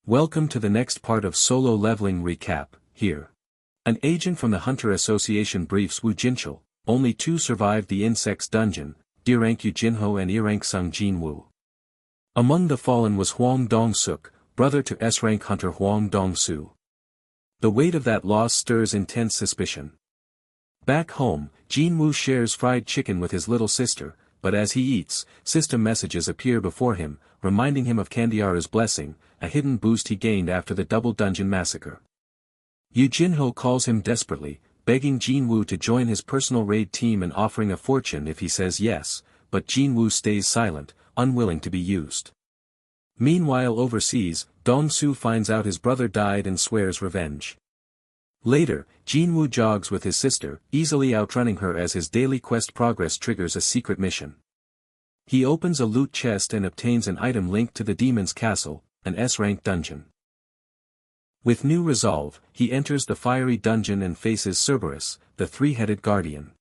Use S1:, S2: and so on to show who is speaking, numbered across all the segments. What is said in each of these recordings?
S1: Welcome to the next part of Solo Leveling Recap, here. An agent from the Hunter Association briefs Wu Jinchul, only two survived the insect's dungeon, D-rank Yu Jinho and E-rank Sung Jin Wu. Among the fallen was Huang Dong-suk, brother to S-rank hunter Huang Dong-su. The weight of that loss stirs intense suspicion. Back home, Jin Wu shares fried chicken with his little sister, but as he eats, system messages appear before him, reminding him of Candiara's blessing, a hidden boost he gained after the double dungeon massacre. Yu Jinho calls him desperately, begging Jin Wu to join his personal raid team and offering a fortune if he says yes, but Jin Wu stays silent, unwilling to be used. Meanwhile overseas, Dong-su finds out his brother died and swears revenge. Later, Jin Wu jogs with his sister, easily outrunning her as his daily quest progress triggers a secret mission. He opens a loot chest and obtains an item linked to the demon's castle, an S-rank dungeon. With new resolve, he enters the fiery dungeon and faces Cerberus, the three-headed guardian.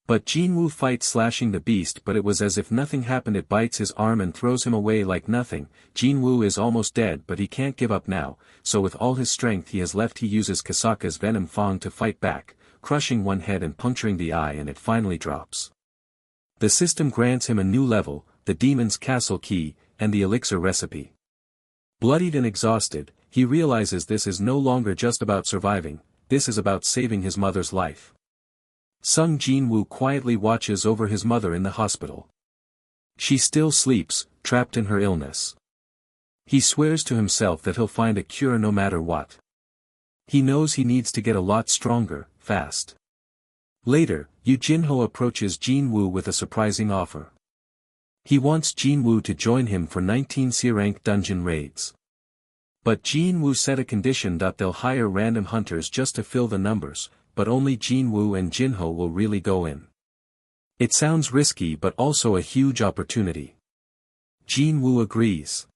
S1: But Jin Wu fights slashing the beast, but it was as if nothing happened. It bites his arm and throws him away like nothing. Jin Wu is almost dead, but he can't give up now, so with all his strength he has left he uses Kasaka's venom fang to fight back, crushing one head and puncturing the eye, and it finally drops. The system grants him a new level, the demon's castle key, and the elixir recipe. Bloodied and exhausted, he realizes this is no longer just about surviving, this is about saving his mother's life. Sung Jin Wu quietly watches over his mother in the hospital. She still sleeps, trapped in her illness. He swears to himself that he'll find a cure no matter what. He knows he needs to get a lot stronger, fast. Later, Yu Jinho approaches Jin Wu with a surprising offer. He wants Jin Wu to join him for 19 C-rank dungeon raids. But Jin Wu set a condition that they'll hire random hunters just to fill the numbers, but only Jin Wu and Jinho will really go in. It sounds risky but also a huge opportunity. Jin Wu agrees.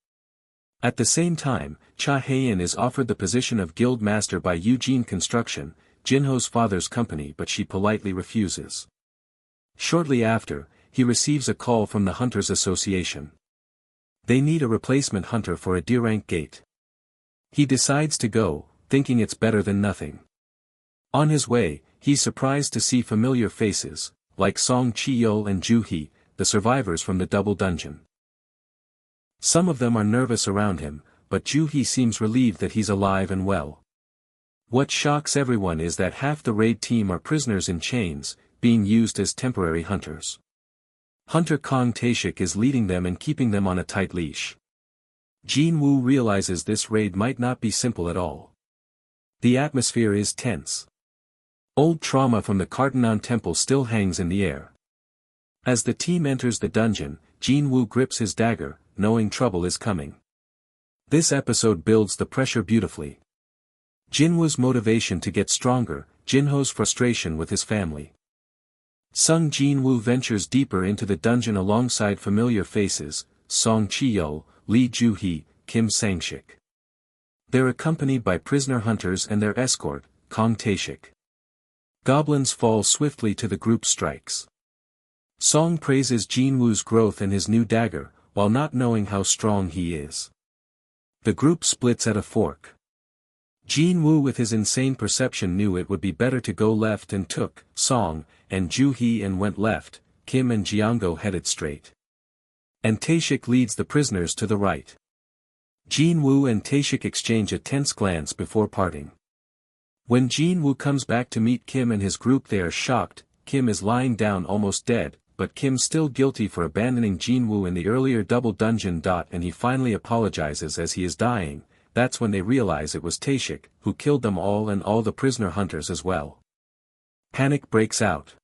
S1: At the same time, Cha Heian is offered the position of guild master by Eugene Construction, Jinho's father's company, but she politely refuses. Shortly after, he receives a call from the Hunters Association. They need a replacement hunter for a D-rank gate. He decides to go, thinking it's better than nothing. On his way, he's surprised to see familiar faces, like Song Chi-yeol and Ju Hee, the survivors from the double dungeon. Some of them are nervous around him, but Ju Hee seems relieved that he's alive and well. What shocks everyone is that half the raid team are prisoners in chains, being used as temporary hunters. Hunter Kong Taeshik is leading them and keeping them on a tight leash. Jin Wu realizes this raid might not be simple at all. The atmosphere is tense. Old trauma from the Kartanon temple still hangs in the air. As the team enters the dungeon, Jin Wu grips his dagger, knowing trouble is coming. This episode builds the pressure beautifully. Jin Wu's motivation to get stronger, Jinho's frustration with his family. Sung Jin Wu ventures deeper into the dungeon alongside familiar faces, Song Chi-yeol, Lee Ju Hee, Kim Sang-shik. They're accompanied by prisoner hunters and their escort, Kong Taeshik. Goblins fall swiftly to the group's strikes. Song praises Jin Wu's growth and his new dagger, while not knowing how strong he is. The group splits at a fork. Jin Wu with his insane perception knew it would be better to go left and took Song and Ju Hee and went left. Kim and Jiango headed straight. And Taeshik leads the prisoners to the right. Jin Wu and Taeshik exchange a tense glance before parting. When Jin Wu comes back to meet Kim and his group, they are shocked. Kim is lying down almost dead, but Kim's still guilty for abandoning Jin Wu in the earlier double dungeon. And he finally apologizes as he is dying. That's when they realize it was Taeshik, who killed them all and all the prisoner hunters as well. Panic breaks out.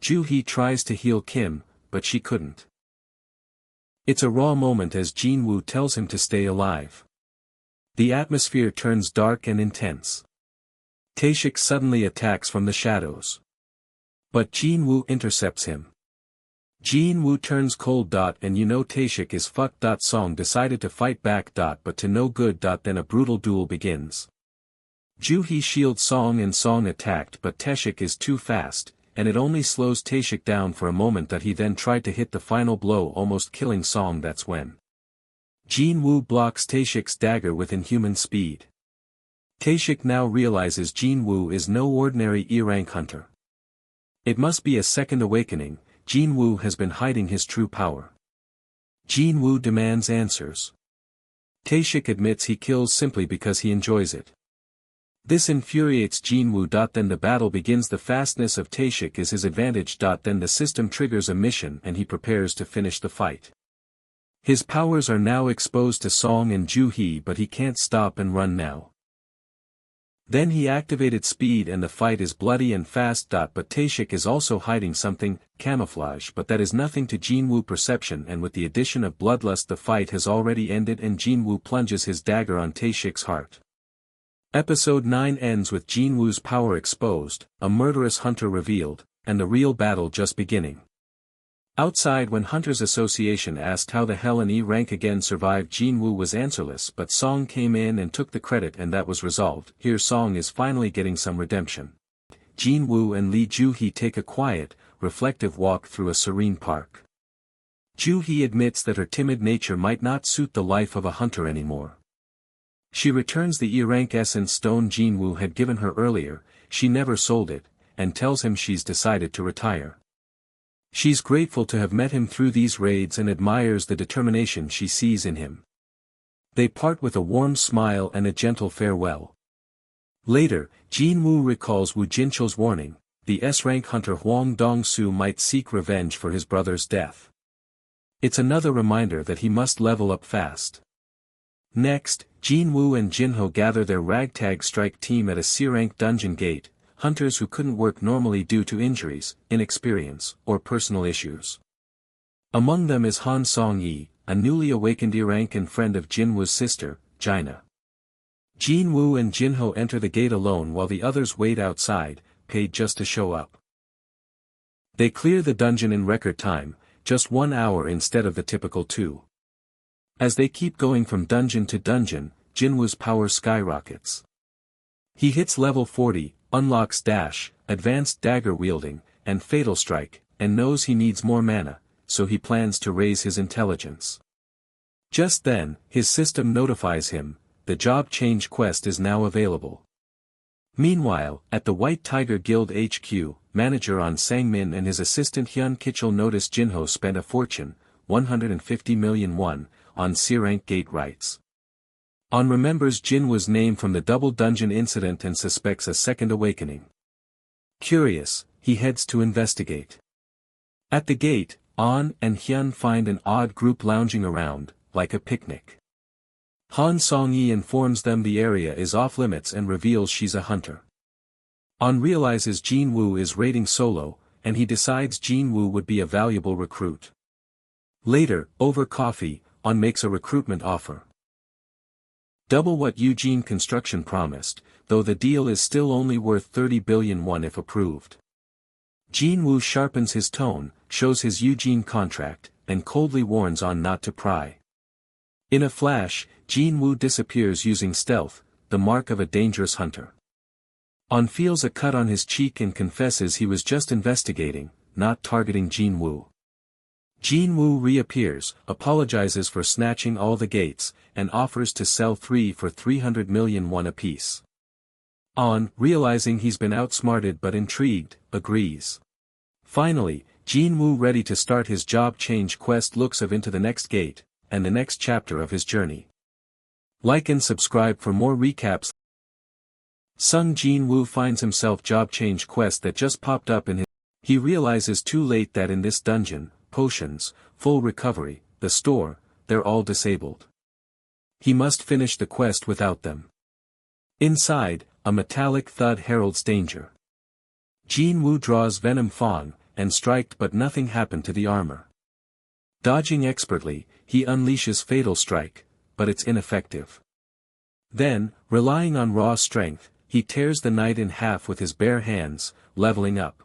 S1: Ju Hee tries to heal Kim, but she couldn't. It's a raw moment as Jin Wu tells him to stay alive. The atmosphere turns dark and intense. Taeshik suddenly attacks from the shadows. But Jin Wu intercepts him. Jin Wu turns cold. And you know Taeshik is fucked. Song decided to fight back. But to no good. Then a brutal duel begins. Ju Hee shields Song and Song attacked, but Taeshik is too fast, and it only slows Taeshik down for a moment. That he then tried to hit the final blow, almost killing Song. That's when Jin Woo blocks Taeshik's dagger with inhuman speed. Taeshik now realizes Jin Woo is no ordinary E-rank hunter. It must be a second awakening. Jin Woo has been hiding his true power. Jin Woo demands answers. Taeshik admits he kills simply because he enjoys it. This infuriates Jin Woo. Then the battle begins. The fastness of Taeshik is his advantage. Then the system triggers a mission and he prepares to finish the fight. His powers are now exposed to Song and Ju-hee, but he can't stop and run now. Then he activated speed and the fight is bloody and fast. But Taeshik is also hiding something, camouflage, but that is nothing to Jin Woo perception, and with the addition of bloodlust the fight has already ended and Jin Woo plunges his dagger on Taeshik's heart. Episode 9 ends with Jin Woo's power exposed, a murderous hunter revealed, and the real battle just beginning. Outside, when Hunters Association asked how the hell an E-rank again survived, Jin Woo was answerless, but Song came in and took the credit and that was resolved. Here Song is finally getting some redemption. Jin Woo and Lee Ju-hee take a quiet, reflective walk through a serene park. Ju-hee admits that her timid nature might not suit the life of a hunter anymore. She returns the E-rank essence stone Jin Woo had given her earlier, she never sold it, and tells him she's decided to retire. She's grateful to have met him through these raids and admires the determination she sees in him. They part with a warm smile and a gentle farewell. Later, Jin Woo recalls Woo Jinchol's warning, the S-rank hunter Hwang Dong-soo might seek revenge for his brother's death. It's another reminder that he must level up fast. Next, Jin Woo and Jinho gather their ragtag strike team at a C-rank dungeon gate, hunters who couldn't work normally due to injuries, inexperience, or personal issues. Among them is Han Song-yi, a newly awakened E-rank and friend of Jin Woo's sister, Jaina. Jin Woo and Jinho enter the gate alone while the others wait outside, paid just to show up. They clear the dungeon in record time, just 1 hour instead of the typical 2. As they keep going from dungeon to dungeon, Jin Woo's power skyrockets. He hits level 40, unlocks dash, advanced dagger wielding, and fatal strike, and knows he needs more mana, so he plans to raise his intelligence. Just then, his system notifies him, the job change quest is now available. Meanwhile, at the White Tiger Guild HQ, manager On Sang-min and his assistant Hyun Kichul notice Jinho spent a fortune, 150 million won, on C-rank gate rights. On remembers Jin Woo's name from the double dungeon incident and suspects a second awakening. Curious, he heads to investigate. At the gate, On and Hyun find an odd group lounging around, like a picnic. Han Song-yi informs them the area is off limits and reveals she's a hunter. On realizes Jin Woo is raiding solo, and he decides Jin Woo would be a valuable recruit. Later, over coffee, On makes a recruitment offer. Double what Eugene Construction promised, though the deal is still only worth 30 billion won if approved. Jin Woo sharpens his tone, shows his Eugene contract, and coldly warns On not to pry. In a flash, Jin Woo disappears using stealth, the mark of a dangerous hunter. On feels a cut on his cheek and confesses he was just investigating, not targeting Jin Woo. Jin Woo reappears, apologizes for snatching all the gates, and offers to sell 3 for 300 million won apiece. On, realizing he's been outsmarted but intrigued, agrees. Finally, Jin Woo, ready to start his job change quest, looks into the next gate, and the next chapter of his journey. Like and subscribe for more recaps. Sung Jin Woo finds himself job change quest that just popped up in his. He realizes too late that in this dungeon, potions, full recovery, the store, they're all disabled. He must finish the quest without them. Inside, a metallic thud heralds danger. Jin Woo draws Venom Fang, and striked, but nothing happened to the armor. Dodging expertly, he unleashes Fatal Strike, but it's ineffective. Then, relying on raw strength, he tears the knight in half with his bare hands, leveling up.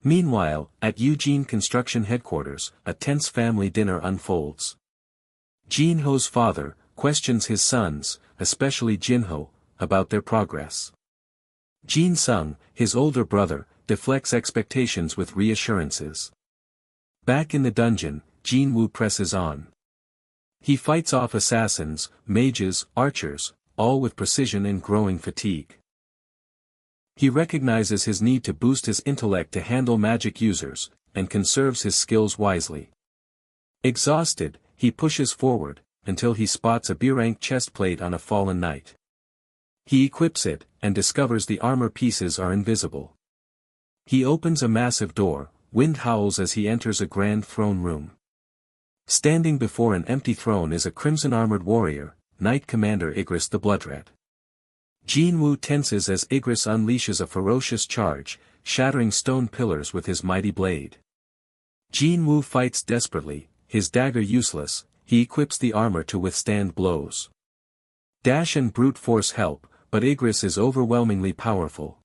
S1: Meanwhile, at Eugene Construction headquarters, a tense family dinner unfolds. Jinho's father questions his sons, especially Jinho, about their progress. Jin Sung, his older brother, deflects expectations with reassurances. Back in the dungeon, Jin Woo presses on. He fights off assassins, mages, archers, all with precision and growing fatigue. He recognizes his need to boost his intellect to handle magic users, and conserves his skills wisely. Exhausted, he pushes forward, until he spots a B-rank chestplate on a fallen knight. He equips it, and discovers the armor pieces are invisible. He opens a massive door, wind howls as he enters a grand throne room. Standing before an empty throne is a crimson-armored warrior, Knight Commander Igris the Bloodred. Jin Woo tenses as Igris unleashes a ferocious charge, shattering stone pillars with his mighty blade. Jin Woo fights desperately, his dagger useless, he equips the armor to withstand blows. Dash and brute force help, but Igris is overwhelmingly powerful.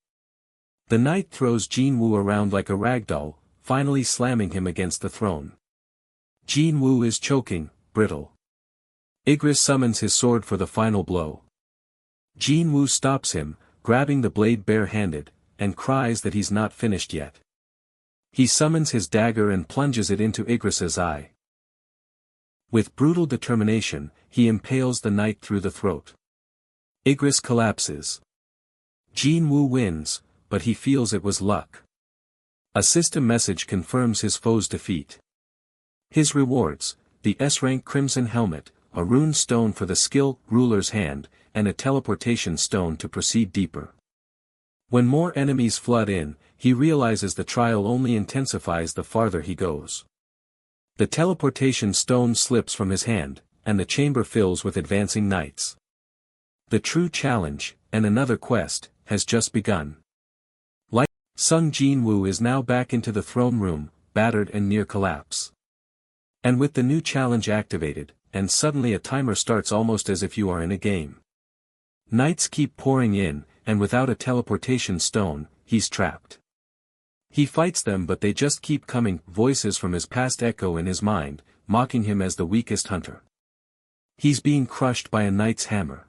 S1: The knight throws Jin Woo around like a ragdoll, finally slamming him against the throne. Jin Woo is choking, brittle. Igris summons his sword for the final blow. Jin Woo stops him, grabbing the blade bare-handed, and cries that he's not finished yet. He summons his dagger and plunges it into Igris's eye. With brutal determination, he impales the knight through the throat. Igris collapses. Jin Woo wins, but he feels it was luck. A system message confirms his foe's defeat. His rewards: the S-rank Crimson Helmet, a rune stone for the skill ruler's hand, and a teleportation stone to proceed deeper. When more enemies flood in, he realizes the trial only intensifies the farther he goes. The teleportation stone slips from his hand, and the chamber fills with advancing knights. The true challenge, and another quest, has just begun. Sung Jin Woo is now back into the throne room, battered and near collapse. And with the new challenge activated, and suddenly a timer starts almost as if you are in a game. Knights keep pouring in, and without a teleportation stone, he's trapped. He fights them but they just keep coming, voices from his past echo in his mind, mocking him as the weakest hunter. He's being crushed by a knight's hammer.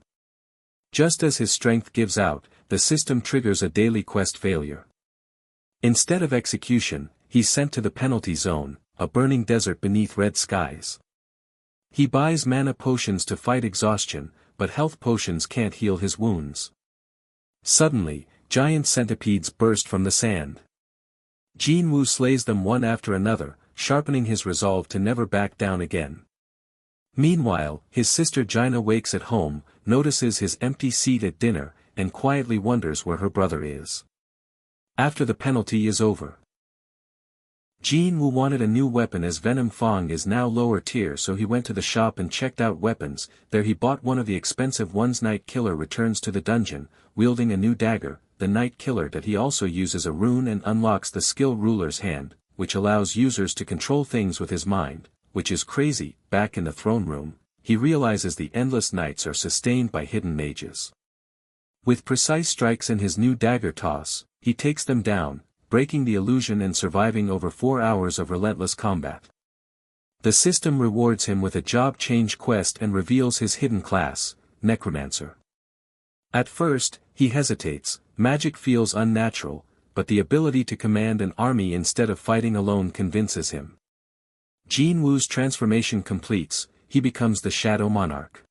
S1: Just as his strength gives out, the system triggers a daily quest failure. Instead of execution, he's sent to the penalty zone, a burning desert beneath red skies. He buys mana potions to fight exhaustion, but health potions can't heal his wounds. Suddenly, giant centipedes burst from the sand. Jin Woo slays them one after another, sharpening his resolve to never back down again. Meanwhile, his sister Jaina wakes at home, notices his empty seat at dinner, and quietly wonders where her brother is. After the penalty is over. Jin Woo wanted a new weapon as Venom Fang is now lower tier, so he went to the shop and checked out weapons. There he bought one of the expensive ones. Night Killer returns to the dungeon, wielding a new dagger, the Night Killer that he also uses a rune and unlocks the skill ruler's hand, which allows users to control things with his mind, which is crazy. Back in the throne room, he realizes the endless nights are sustained by hidden mages. With precise strikes and his new dagger toss, he takes them down, breaking the illusion and surviving over 4 hours of relentless combat. The system rewards him with a job change quest and reveals his hidden class, Necromancer. At first, he hesitates, magic feels unnatural, but the ability to command an army instead of fighting alone convinces him. Jin Woo's transformation completes, he becomes the Shadow Monarch.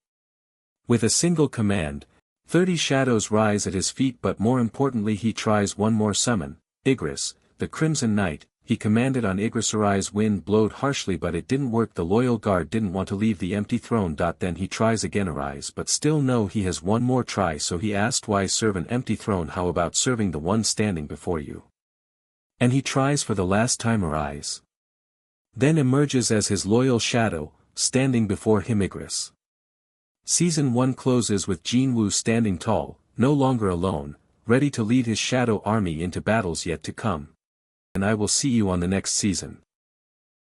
S1: With a single command, 30 shadows rise at his feet, but more importantly he tries one more summon, Igris, the Crimson Knight. He commanded on Igris. Arise. Wind blowed harshly but it didn't work. The loyal guard didn't want to leave the empty throne. Then he tries again. Arise, but still no. He has one more try, so he asked, why serve an empty throne? How about serving the one standing before you? And he tries for the last time. Arise. Then emerges as his loyal shadow, standing before him. Igris. Season 1 closes with Jin Woo standing tall, no longer alone, ready to lead his shadow army into battles yet to come. And I will see you on the next season.